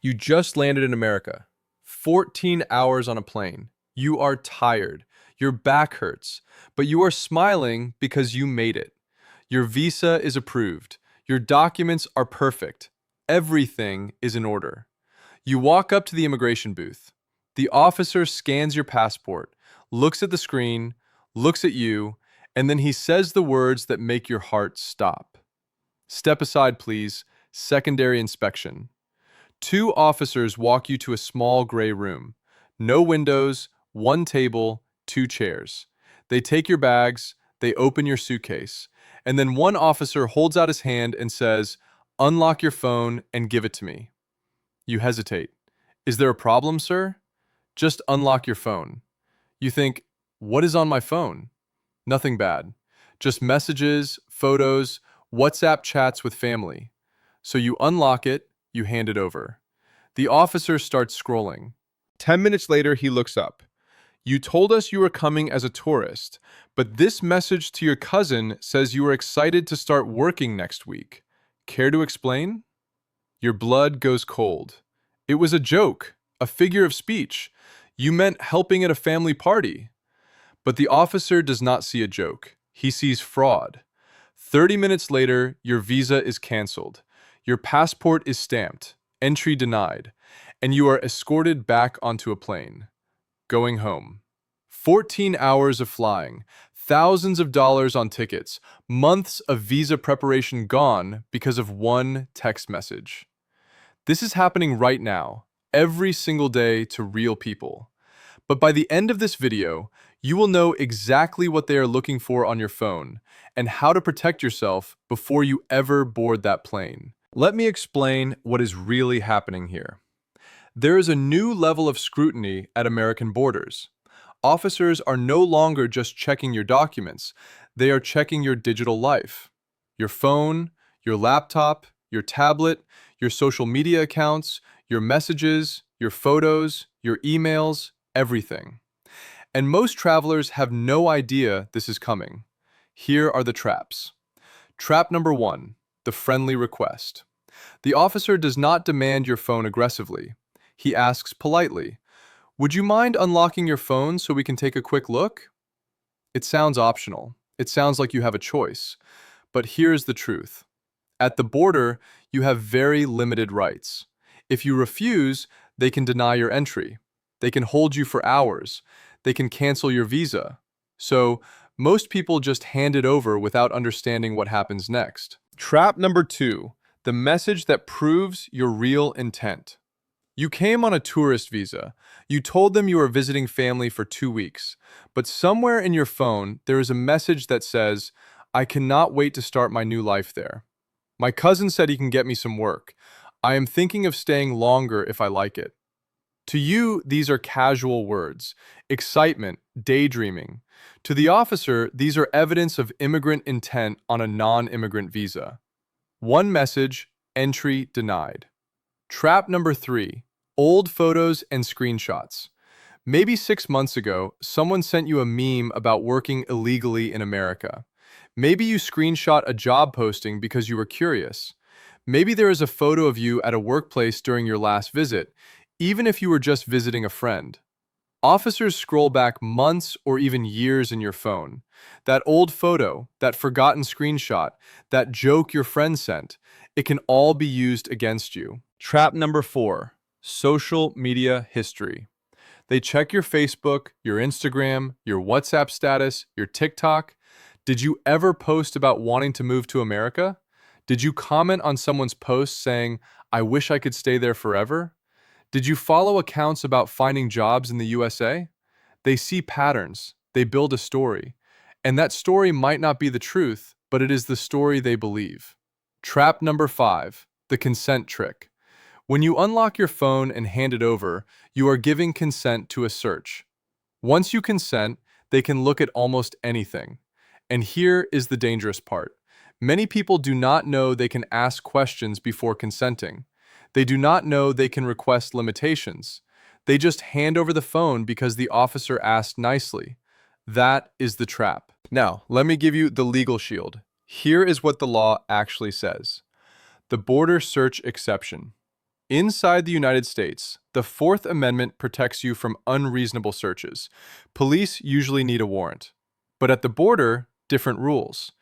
You just landed in America. 14 hours on a plane. You are tired. Your back hurts. But you are smiling because you made it. Your visa is approved. Your documents are perfect. Everything is in order. You walk up to the immigration booth. The officer scans your passport, looks at the screen, looks at you, and then he says the words that make your heart stop. Step aside, please. Secondary inspection. Two officers walk you to a small gray room. No windows, one table, two chairs. They take your bags, they open your suitcase, and then one officer holds out his hand and says, "Unlock your phone and give it to me." You hesitate. "Is there a problem, sir?" "Just unlock your phone." You think, "What is on my phone?" "Nothing bad. Just messages, photos, WhatsApp chats with family." So you unlock it, you hand it over. The officer starts scrolling. 10 minutes later, he looks up. "You told us you were coming as a tourist, but this message to your cousin says you are excited to start working next week. Care to explain?" Your blood goes cold. It was a joke, a figure of speech. You meant helping at a family party. But the officer does not see a joke. He sees fraud. 30 minutes later, your visa is canceled. Your passport is stamped, entry denied, and you are escorted back onto a plane. Going home. 14 hours of flying, thousands of dollars on tickets, months of visa preparation gone because of one text message. This is happening right now, every single day to real people. But by the end of this video, you will know exactly what they are looking for on your phone and how to protect yourself before you ever board that plane. Let me explain what is really happening here. There is a new level of scrutiny at American borders. Officers are no longer just checking your documents, they are checking your digital life. Your phone, your laptop, your tablet, your social media accounts, your messages, your photos, your emails, everything. And most travelers have no idea this is coming. Here are the traps. Trap number 1, the friendly request. The officer does not demand your phone aggressively. He asks politely, "Would you mind unlocking your phone so we can take a quick look?" It sounds optional. It sounds like you have a choice. But here's the truth. At the border, you have very limited rights. If you refuse, they can deny your entry. They can hold you for hours. They can cancel your visa. So, most people just hand it over without understanding what happens next. Trap number 2, the message that proves your real intent. You came on a tourist visa. You told them you were visiting family for 2 weeks. But somewhere in your phone, there is a message that says, "I cannot wait to start my new life there. My cousin said he can get me some work. I am thinking of staying longer if I like it." To you, these are casual words, excitement, daydreaming. To the officer, these are evidence of immigrant intent on a non-immigrant visa. One message, entry denied. Trap number 3, old photos and screenshots. Maybe 6 months ago, someone sent you a meme about working illegally in America. Maybe you screenshot a job posting because you were curious. Maybe there is a photo of you at a workplace during your last visit, even if you were just visiting a friend. Officers scroll back months or even years in your phone. That old photo, that forgotten screenshot, that joke your friend sent, it can all be used against you. Trap number 4, social media history. They check your Facebook, your Instagram, your WhatsApp status, your TikTok. Did you ever post about wanting to move to America? Did you comment on someone's post saying, "I wish I could stay there forever"? Did you follow accounts about finding jobs in the USA? They see patterns, they build a story, and that story might not be the truth, but it is the story they believe. Trap number 5, the consent trick. When you unlock your phone and hand it over, you are giving consent to a search. Once you consent, they can look at almost anything. And here is the dangerous part. Many people do not know they can ask questions before consenting. They do not know they can request limitations. They just hand over the phone because the officer asked nicely. That is the trap. Now, let me give you the legal shield. Here is what the law actually says. The border search exception. Inside the United States, the Fourth Amendment protects you from unreasonable searches. Police usually need a warrant. But at the border, different rules.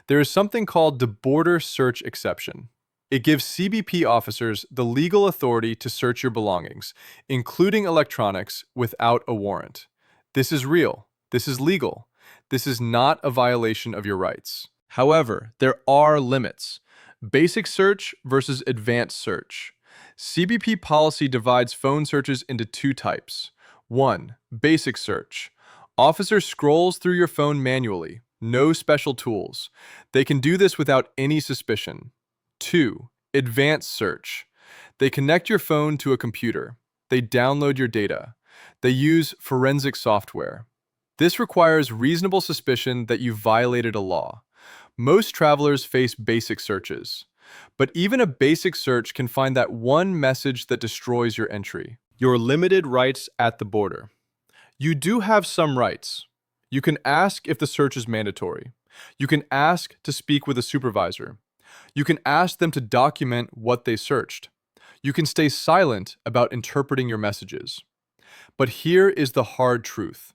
There is something called the border search exception. It gives CBP officers the legal authority to search your belongings, including electronics, without a warrant. This is real. This is legal. This is not a violation of your rights. However, there are limits. Basic search versus advanced search. CBP policy divides phone searches into two types. 1. Basic search. Officer scrolls through your phone manually. No special tools. They can do this without any suspicion. 2. Advanced search. They connect your phone to a computer. They download your data. They use forensic software. This requires reasonable suspicion that you violated a law. Most travelers face basic searches. But even a basic search can find that one message that destroys your entry. Your limited rights at the border. You do have some rights. You can ask if the search is mandatory. You can ask to speak with a supervisor. You can ask them to document what they searched. You can stay silent about interpreting your messages. But here is the hard truth.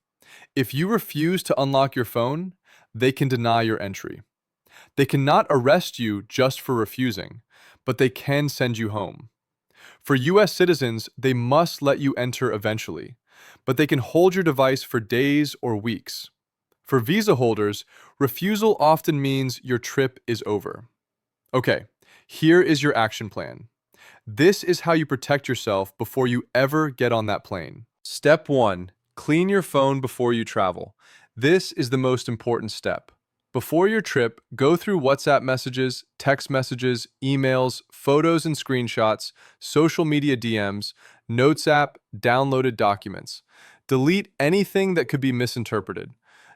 If you refuse to unlock your phone, they can deny your entry. They cannot arrest you just for refusing, but they can send you home. For U.S. citizens, they must let you enter eventually, but they can hold your device for days or weeks. For visa holders, refusal often means your trip is over. Okay, here is your action plan. This is how you protect yourself before you ever get on that plane. Step 1. Clean your phone before you travel. This is the most important step. Before your trip, go through WhatsApp messages, text messages, emails, photos and screenshots, social media DMs, Notes app, downloaded documents. Delete anything that could be misinterpreted.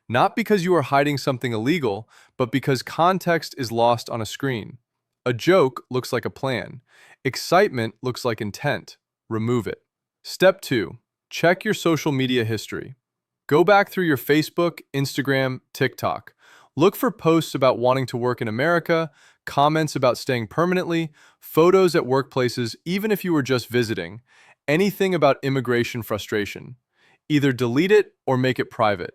Not because you are hiding something illegal, but because context is lost on a screen. A joke looks like a plan. Excitement looks like intent. Remove it. Step 2. Check your social media history. Go back through your Facebook, Instagram, TikTok. Look for posts about wanting to work in America, comments about staying permanently, photos at workplaces even if you were just visiting, anything about immigration frustration. Either delete it or make it private.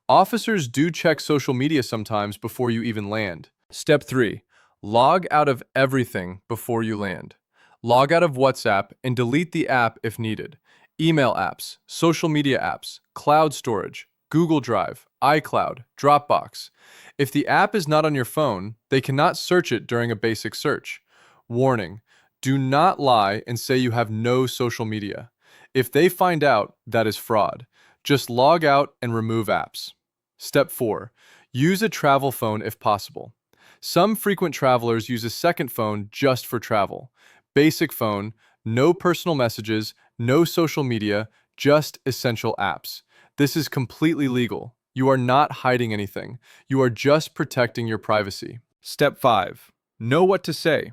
Officers do check social media sometimes before you even land. Step 3. Log out of everything before you land. Log out of WhatsApp and delete the app if needed. Email apps, social media apps, cloud storage, Google Drive, iCloud, Dropbox. If the app is not on your phone, they cannot search it during a basic search. Warning: do not lie and say you have no social media. If they find out, that is fraud. Just log out and remove apps. Step 4. Use a travel phone if possible. Some frequent travelers use a second phone just for travel. Basic phone, no personal messages, no social media, just essential apps. This is completely legal. You are not hiding anything. You are just protecting your privacy. Step 5. Know what to say.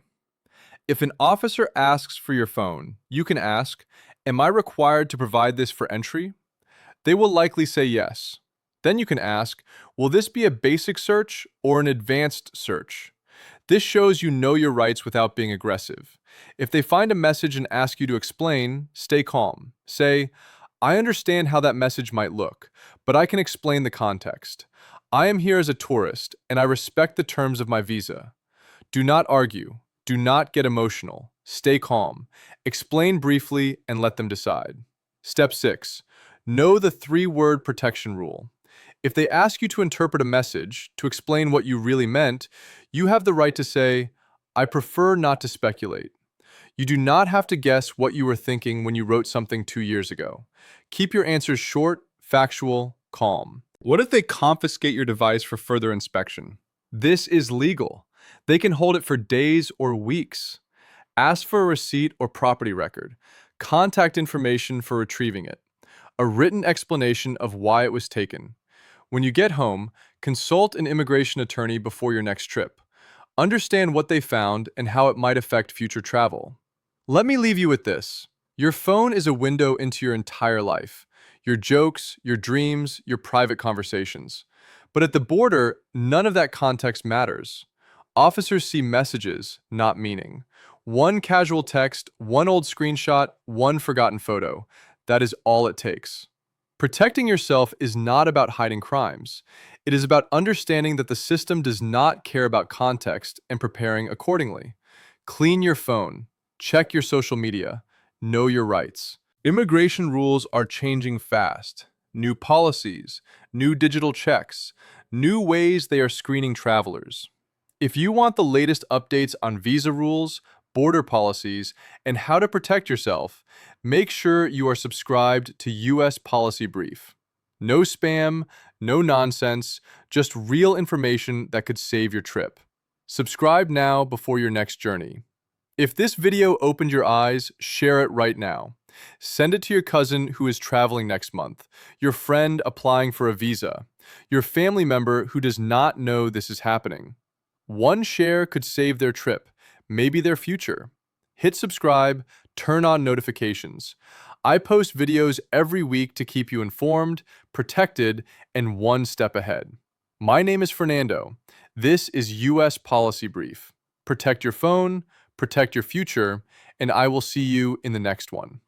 If an officer asks for your phone, you can ask, "Am I required to provide this for entry?" They will likely say yes. Then you can ask, "Will this be a basic search or an advanced search?" This shows you know your rights without being aggressive. If they find a message and ask you to explain, stay calm. Say, "I understand how that message might look, but I can explain the context. I am here as a tourist, and I respect the terms of my visa." Do not argue. Do not get emotional. Stay calm. Explain briefly and let them decide. Step 6. Know the 3-word protection rule. If they ask you to interpret a message, to explain what you really meant, you have the right to say, "I prefer not to speculate." You do not have to guess what you were thinking when you wrote something 2 years ago. Keep your answers short, factual, calm. What if they confiscate your device for further inspection? This is legal. They can hold it for days or weeks. Ask for a receipt or property record. Contact information for retrieving it. A written explanation of why it was taken. When you get home, consult an immigration attorney before your next trip. Understand what they found and how it might affect future travel. Let me leave you with this. Your phone is a window into your entire life. Your jokes, your dreams, your private conversations. But at the border, none of that context matters. Officers see messages, not meaning. One casual text, one old screenshot, one forgotten photo. That is all it takes. Protecting yourself is not about hiding crimes. It is about understanding that the system does not care about context and preparing accordingly. Clean your phone. Check your social media. Know your rights. Immigration rules are changing fast. New policies, new digital checks, new ways they are screening travelers. If you want the latest updates on visa rules, border policies, and how to protect yourself, make sure you are subscribed to US Policy Brief. No spam, no nonsense, just real information that could save your trip. Subscribe now before your next journey. If this video opened your eyes, share it right now. Send it to your cousin who is traveling next month, your friend applying for a visa, your family member who does not know this is happening. One share could save their trip, maybe their future. Hit subscribe, turn on notifications. I post videos every week to keep you informed, protected, and one step ahead. My name is Fernando. This is US Policy Brief. Protect your phone, protect your future, and I will see you in the next one.